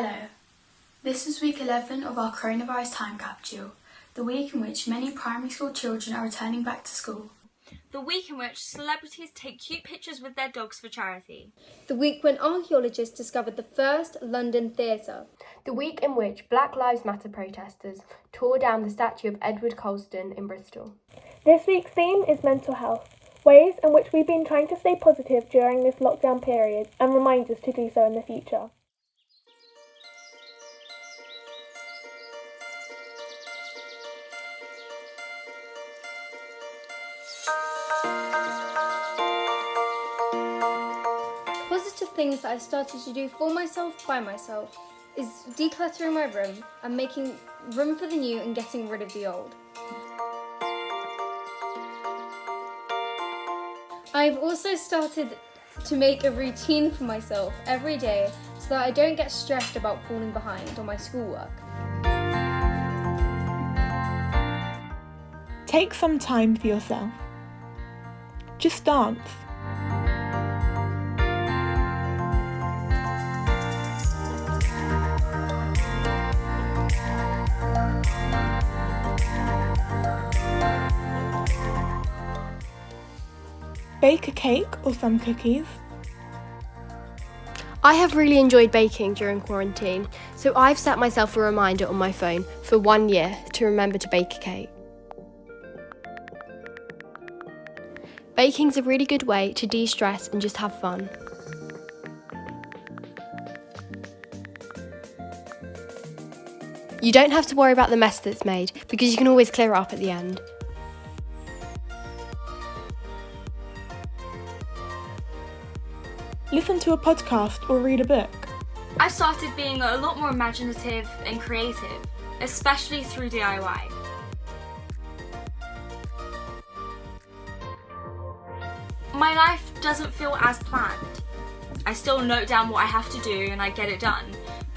Hello. This is week 11 of our coronavirus time capsule, the week in which many primary school children are returning back to school. The week in which celebrities take cute pictures with their dogs for charity. The week when archaeologists discovered the first London theatre. The week in which Black Lives Matter protesters tore down the statue of Edward Colston in Bristol. This week's theme is mental health, ways in which we've been trying to stay positive during this lockdown period and reminders to do so in the future. Positive things that I started to do for myself by myself is decluttering my room and making room for the new and getting rid of the old. I've also started to make a routine for myself every day so that I don't get stressed about falling behind on my schoolwork. Take some time for yourself. Just dance. Bake a cake or some cookies. I have really enjoyed baking during quarantine, so I've set myself a reminder on my phone for 1 year to remember to bake a cake. Baking's a really good way to de-stress and just have fun. You don't have to worry about the mess that's made because you can always clear it up at the end. Listen to a podcast or read a book. I started being a lot more imaginative and creative, especially through DIY. My life doesn't feel as planned. I still note down what I have to do and I get it done,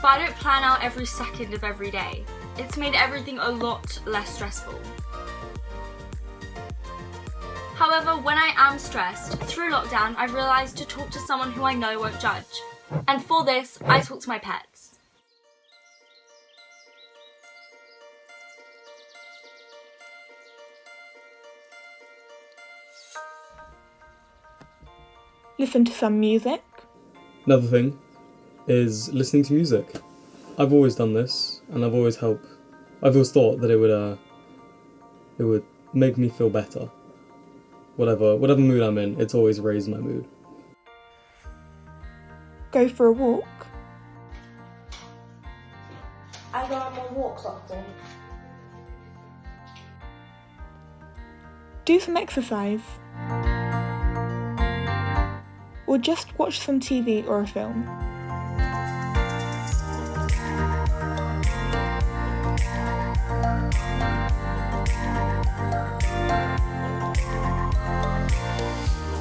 but I don't plan out every second of every day. It's made everything a lot less stressful. However, when I am stressed, through lockdown, I've realised to talk to someone who I know won't judge. And for this, I talk to my pets. Listen to some music. Another thing is listening to music. I've always done this, and I've always thought that it would make me feel better. Whatever mood I'm in, it's always raised my mood. Go for a walk. I go on my walks often. Do some exercise. Or just watch some TV or a film.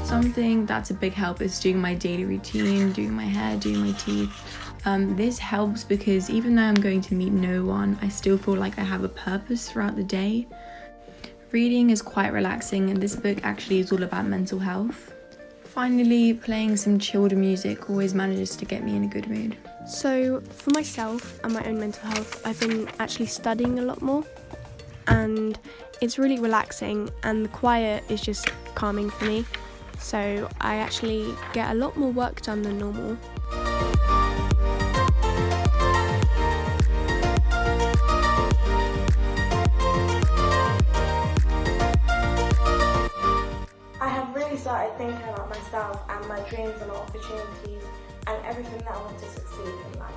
Something that's a big help is doing my daily routine, doing my hair, doing my teeth. This helps because even though I'm going to meet no one, I still feel like I have a purpose throughout the day. Reading is quite relaxing, and this book actually is all about mental health. Finally, playing some chilled music always manages to get me in a good mood. So for myself and my own mental health, I've been actually studying a lot more, and it's really relaxing, and the quiet is just calming for me. So I actually get a lot more work done than normal. I have really started thinking about myself and my dreams and opportunities and everything that I want to succeed in life.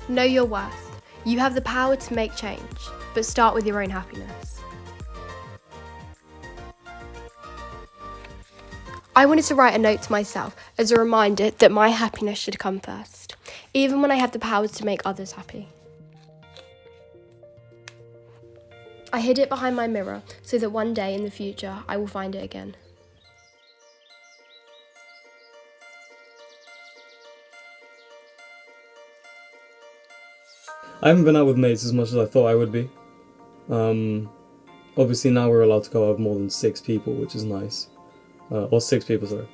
Know your worth. You have the power to make change, but start with your own happiness. I wanted to write a note to myself as a reminder that my happiness should come first, even when I have the power to make others happy. I hid it behind my mirror so that one day in the future I will find it again. I haven't been out with mates as much as I thought I would be. Obviously now we're allowed to go out with more than 6 people, which is nice. Or 6 people, sorry.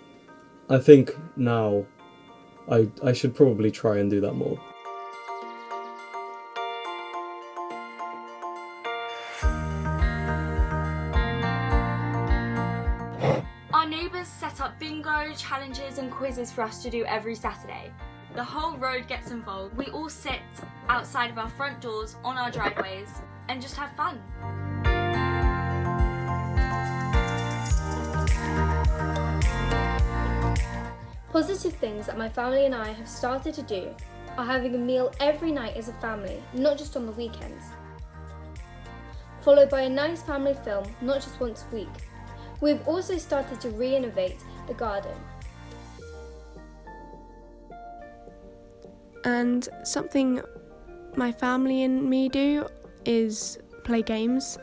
I think now I should probably try and do that more. Our neighbours set up bingo, challenges and quizzes for us to do every Saturday. The whole road gets involved. We all sit outside of our front doors, on our driveways, and just have fun. Positive things that my family and I have started to do are having a meal every night as a family, not just on the weekends. Followed by a nice family film, not just once a week. We've also started to re-innovate the garden. And something my family and me do is play games.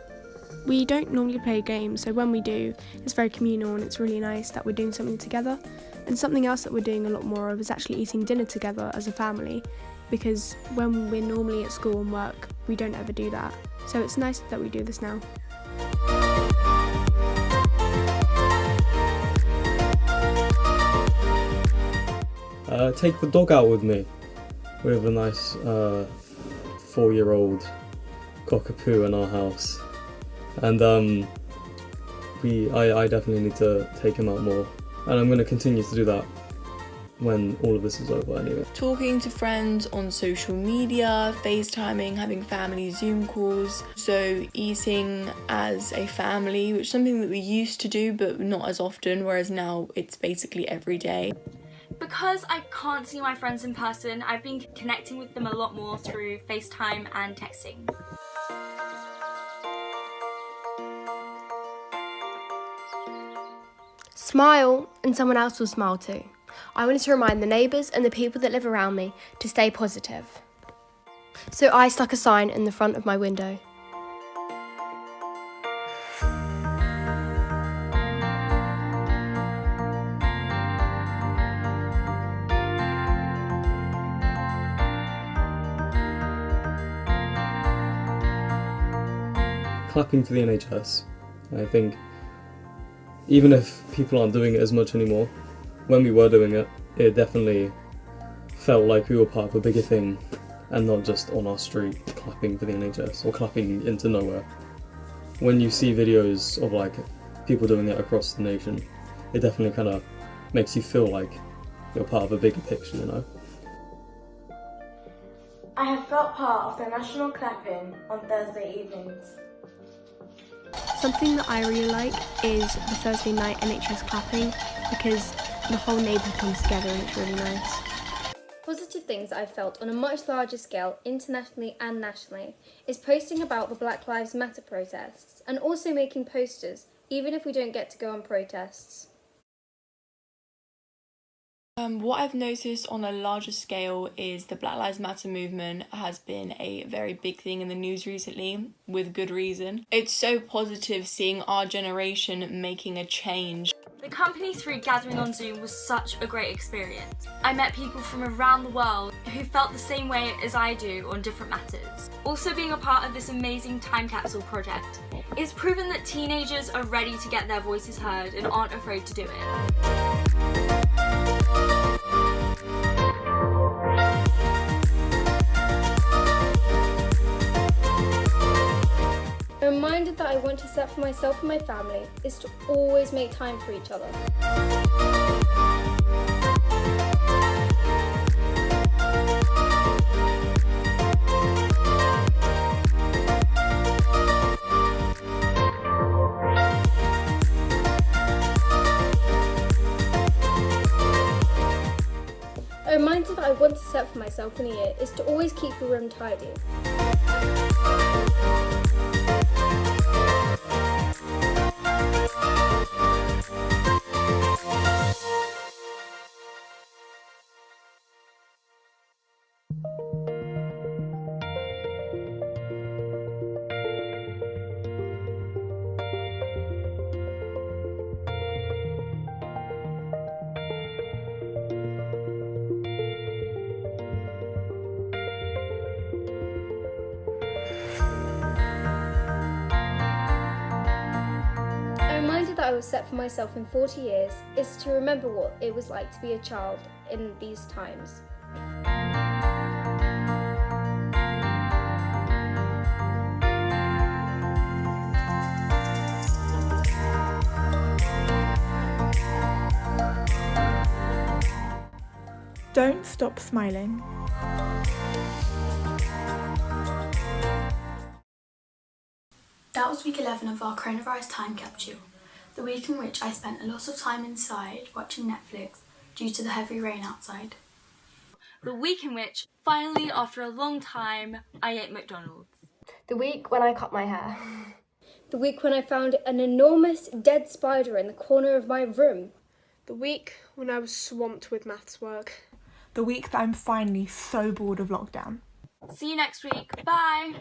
We don't normally play games, so when we do, it's very communal and it's really nice that we're doing something together. And something else that we're doing a lot more of is actually eating dinner together as a family, because when we're normally at school and work, we don't ever do that. So it's nice that we do this now. Take the dog out with me. We have a nice 4-year-old cockapoo in our house, and I definitely need to take him out more, and I'm going to continue to do that when all of this is over anyway. Talking to friends on social media, FaceTiming, having family Zoom calls, so eating as a family, which is something that we used to do but not as often, whereas now it's basically every day. Because I can't see my friends in person, I've been connecting with them a lot more through FaceTime and texting. Smile and someone else will smile too. I wanted to remind the neighbours and the people that live around me to stay positive. So I stuck a sign in the front of my window. Clapping for the NHS. I think even if people aren't doing it as much anymore, when we were doing it, it definitely felt like we were part of a bigger thing and not just on our street clapping for the NHS or clapping into nowhere. When you see videos of like people doing it across the nation, it definitely kind of makes you feel like you're part of a bigger picture, you know? I have felt part of the national clapping on Thursday evenings. Something that I really like is the Thursday night NHS clapping, because the whole neighbourhood comes together and it's really nice. Positive things I've felt on a much larger scale, internationally and nationally, is posting about the Black Lives Matter protests and also making posters, even if we don't get to go on protests. What I've noticed on a larger scale is the Black Lives Matter movement has been a very big thing in the news recently, with good reason. It's so positive seeing our generation making a change. The Company 3 gathering on Zoom was such a great experience. I met people from around the world who felt the same way as I do on different matters. Also being a part of this amazing Time Capsule project, it's proven that teenagers are ready to get their voices heard and aren't afraid to do it. A reminder that I want to set for myself and my family is to always make time for each other. A reminder that I want to set for myself in a year is to always keep your room tidy. that I will set for myself in 40 years is to remember what it was like to be a child in these times. Don't stop smiling. That was week 11 of our coronavirus time capsule, the week in which I spent a lot of time inside watching Netflix due to the heavy rain outside. The week in which, finally, after a long time, I ate McDonald's. The week when I cut my hair. The week when I found an enormous dead spider in the corner of my room. The week when I was swamped with maths work. The week that I'm finally so bored of lockdown. See you next week. Bye!